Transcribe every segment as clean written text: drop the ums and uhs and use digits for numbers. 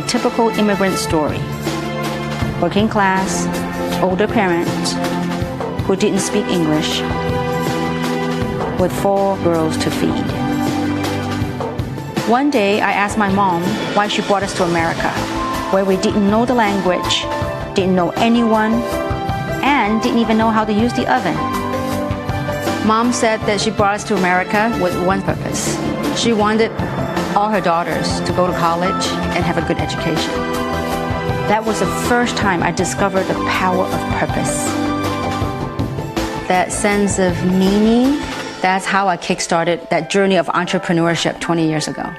typical immigrant story. Working class, older parents who didn't speak English, with 4 girls to feed. One day, I asked my mom why she brought us to America, where we didn't know the language, didn't know anyone, and didn't even know how to use the oven. Mom said that she brought us to America with one purpose. She wanted all her daughters to go to college and have a good education. That was the first time I discovered the power of purpose. That sense of meaning, that's how I kickstarted that journey of entrepreneurship 20 years ago.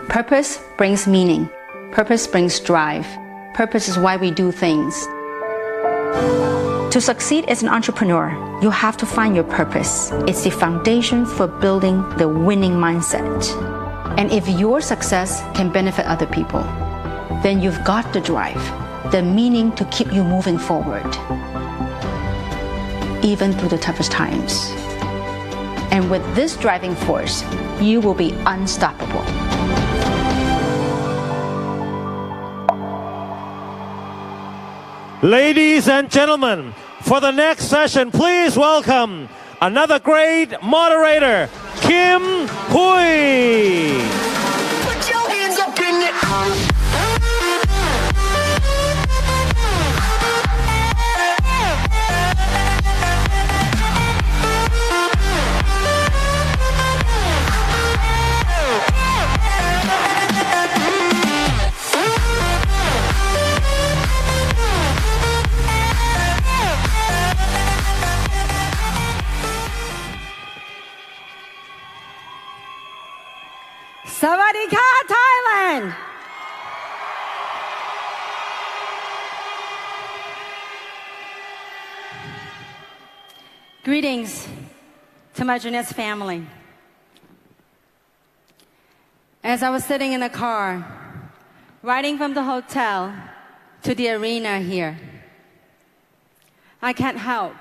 Purpose brings meaning. Purpose brings drive. Purpose is why we do things. To succeed as an entrepreneur, you have to find your purpose. It's the foundation for building the winning mindset. And if your success can benefit other people, then you've got the drive, the meaning to keep you moving forward, even through the toughest times. And with this driving force, you will be unstoppable. Ladies and gentlemen, for the next session, please welcome another great moderator, Kim Hui. Put your hands up in the Sawadee-ka, Thailand! Greetings to my Jeunesse family. As I was sitting in the car, riding from the hotel to the arena here, I can't help,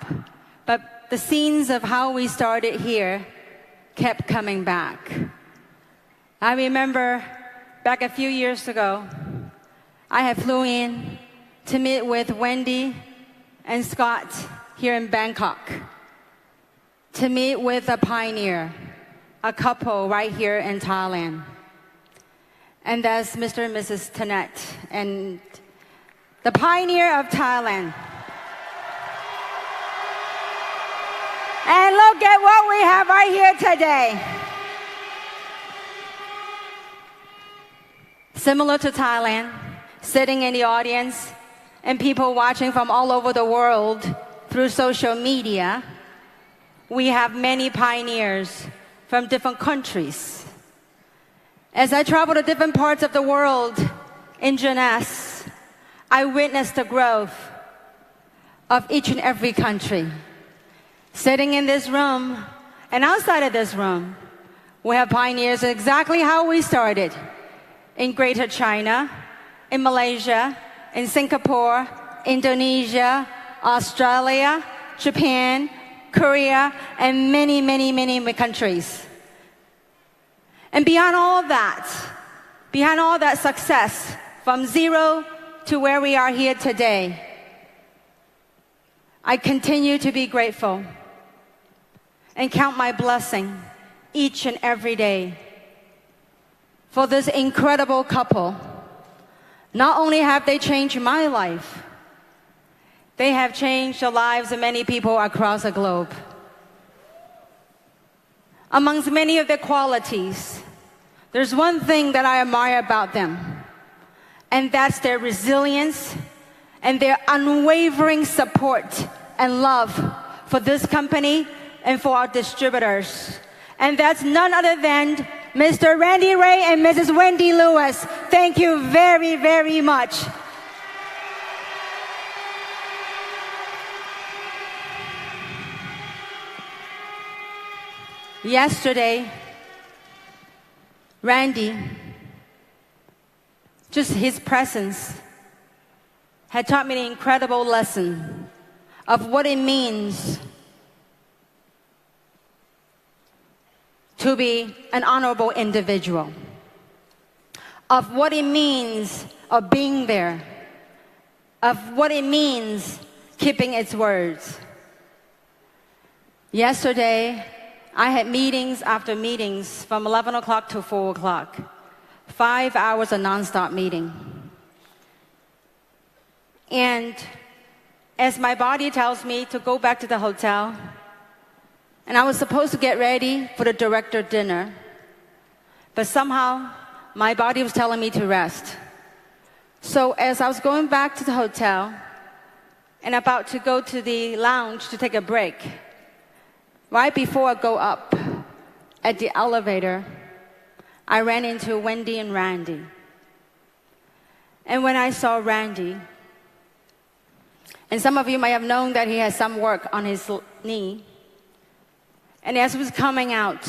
but the scenes of how we started here kept coming back. I remember back a few years ago, I had flew in to meet with Wendy and Scott here in Bangkok, to meet with a pioneer, a couple right here in Thailand. And that's Mr. and Mrs. Tanet, and the pioneer of Thailand. And look at what we have right here today. Similar to Thailand, sitting in the audience and people watching from all over the world through social media, we have many pioneers from different countries. As I travel to different parts of the world in Jeunesse, I witnessed the growth of each and every country. Sitting in this room and outside of this room, we have pioneers exactly how we started. In Greater China, in Malaysia, in Singapore, Indonesia, Australia, Japan, Korea, and many, many, many countries. And beyond all that success, from zero to where we are here today, I continue to be grateful and count my blessing each and every day for this incredible couple. Not only have they changed my life, they have changed the lives of many people across the globe. Amongst many of their qualities, there's one thing that I admire about them, and that's their resilience and their unwavering support and love for this company and for our distributors. And that's none other than Mr. Randy Ray and Mrs. Wendy Lewis. Thank you very, very much. Yesterday, Randy, just his presence had taught me an incredible lesson of what it means to be an honorable individual, of what it means of being there, of what it means keeping its words. Yesterday, I had meetings after meetings from 11 o'clock to 4 o'clock. 5 hours of nonstop meeting. And as my body tells me to go back to the hotel, and I was supposed to get ready for the director dinner, but somehow my body was telling me to rest. So as I was going back to the hotel and about to go to the lounge to take a break, right before I go up at the elevator, I ran into Wendy and Randy. And when I saw Randy, and some of you might have known that he has some work on his knee, and as he was coming out,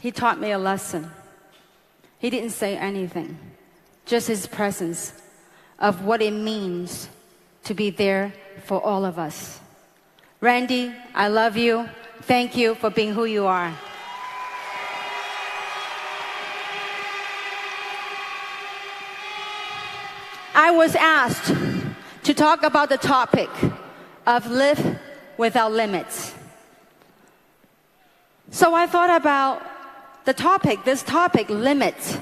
he taught me a lesson. He didn't say anything, just his presence of what it means to be there for all of us. Randy, I love you. Thank you for being who you are. I was asked to talk about the topic of live without limits. So I thought about this topic, limits.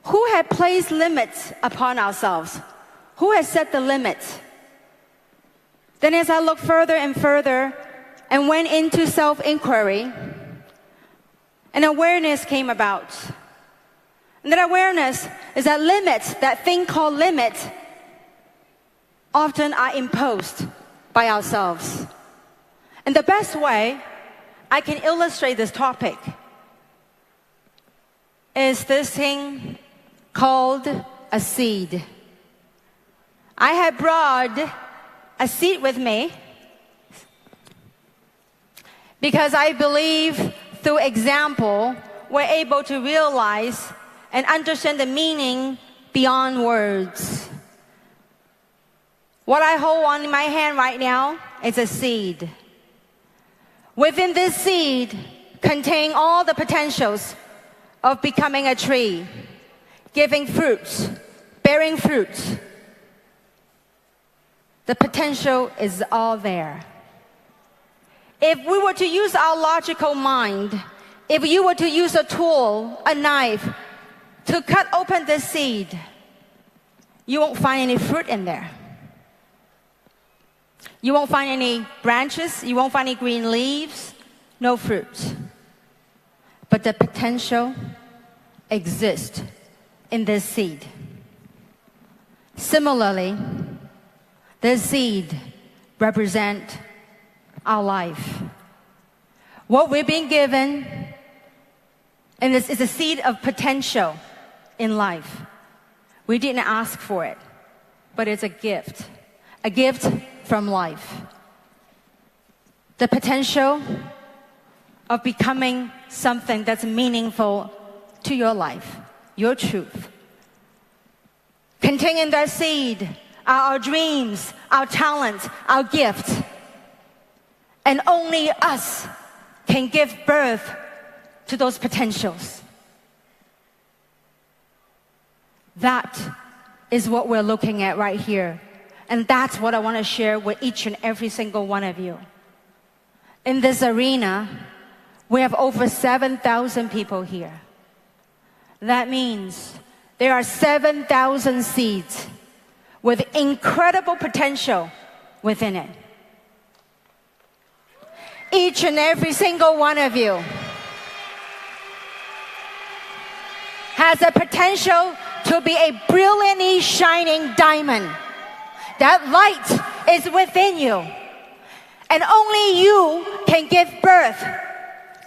Who had placed limits upon ourselves? Who has set the limits? Then as I looked further and further and went into self-inquiry, an awareness came about. And that awareness is that limits, that thing called limit, often are imposed by ourselves. And the best way I can illustrate this topic is this thing called a seed. I had brought a seed with me because I believe through example, we're able to realize and understand the meaning beyond words. What I hold on in my hand right now is a seed. Within this seed contain all the potentials of becoming a tree, giving fruits, bearing fruits. The potential is all there. If we were to use our logical mind, if you were to use a tool, a knife, to cut open this seed, you won't find any fruit in there. You won't find any branches, you won't find any green leaves, no fruit. But the potential exists in this seed. Similarly, this seed represents our life. What we've been given, and this is a seed of potential in life. We didn't ask for it, but it's a gift from life. The potential of becoming something that's meaningful to your life, your truth. Containing that seed are our dreams, our talents, our gifts. And only us can give birth to those potentials. That is what we're looking at right here. And that's what I want to share with each and every single one of you. In this arena, we have over 7,000 people here. That means there are 7,000 seeds with incredible potential within it. Each and every single one of you has a potential to be a brilliantly shining diamond. That light is within you. And only you can give birth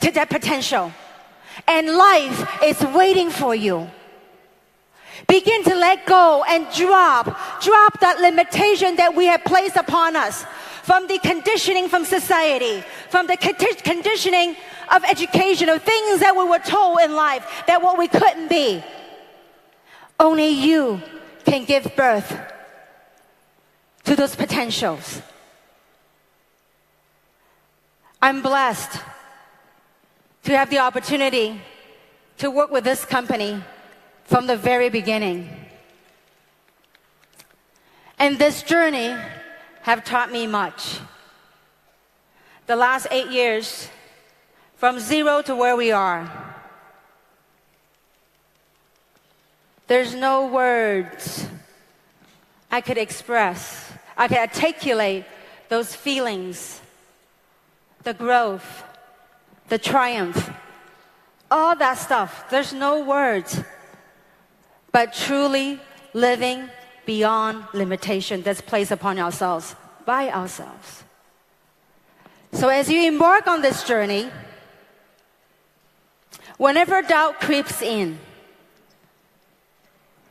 to that potential. And life is waiting for you. Begin to let go and drop that limitation that we have placed upon us from the conditioning from society, from the conditioning of education, of things that we were told in life, that what we couldn't be. Only you can give birth to those potentials. I'm blessed to have the opportunity to work with this company from the very beginning. And this journey have taught me much. The last 8 years, from zero to where we are, there's no words I could express, I could articulate those feelings, the growth, the triumph, all that stuff. There's no words, but truly living beyond limitation that's placed upon ourselves, by ourselves. So as you embark on this journey, whenever doubt creeps in,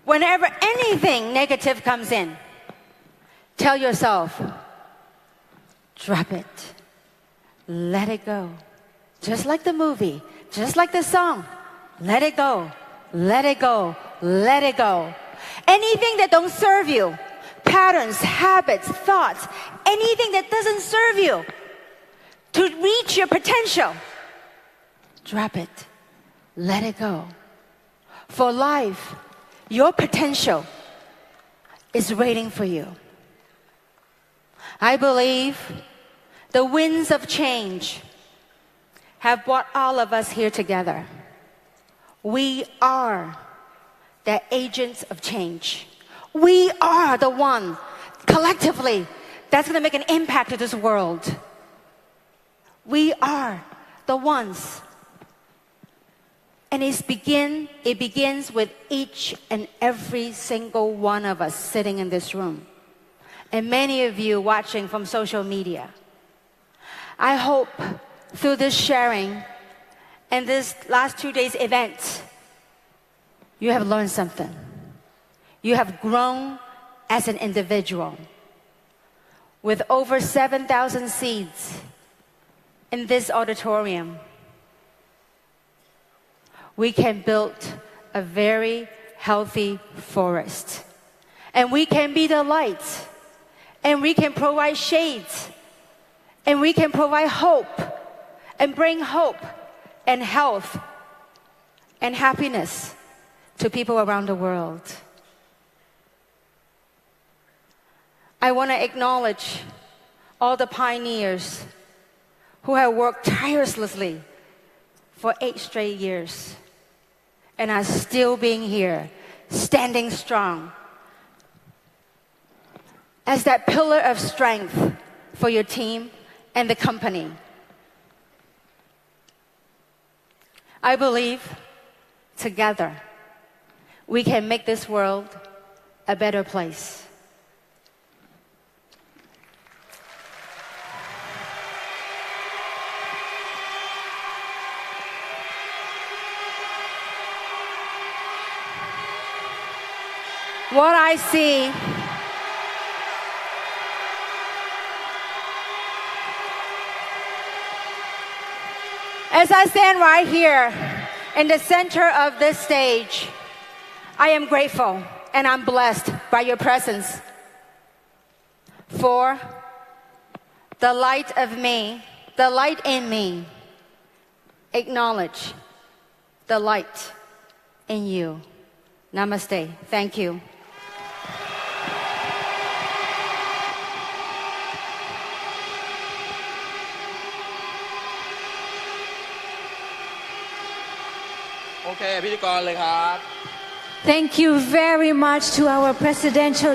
whenever anything negative comes in, tell yourself, drop it, let it go. Just like the movie, just like the song, let it go, let it go, let it go. Anything that don't serve you, patterns, habits, thoughts, anything that doesn't serve you to reach your potential, drop it, let it go. For life, your potential is waiting for you. I believe the winds of change have brought all of us here together. We are the agents of change. We are the one, collectively, that's going to make an impact to this world. We are the ones. And it begins with each and every single one of us sitting in this room. And many of you watching from social media. I hope through this sharing and this last 2 days event, you have learned something. You have grown as an individual. With over 7,000 seats in this auditorium, we can build a very healthy forest. And we can be the light. And we can provide shades. And we can provide hope. And bring hope and health and happiness to people around the world. I want to acknowledge all the pioneers who have worked tirelessly for 8 straight years and are still being here, standing strong as that pillar of strength for your team and the company. I believe together we can make this world a better place. What I see as I stand right here in the center of this stage, I am grateful and I'm blessed by your presence. For the light of me, the light in me, acknowledge the light in you. Namaste. Thank you. Okay, พิธีกรเลยครับ Thank you very much to our presidential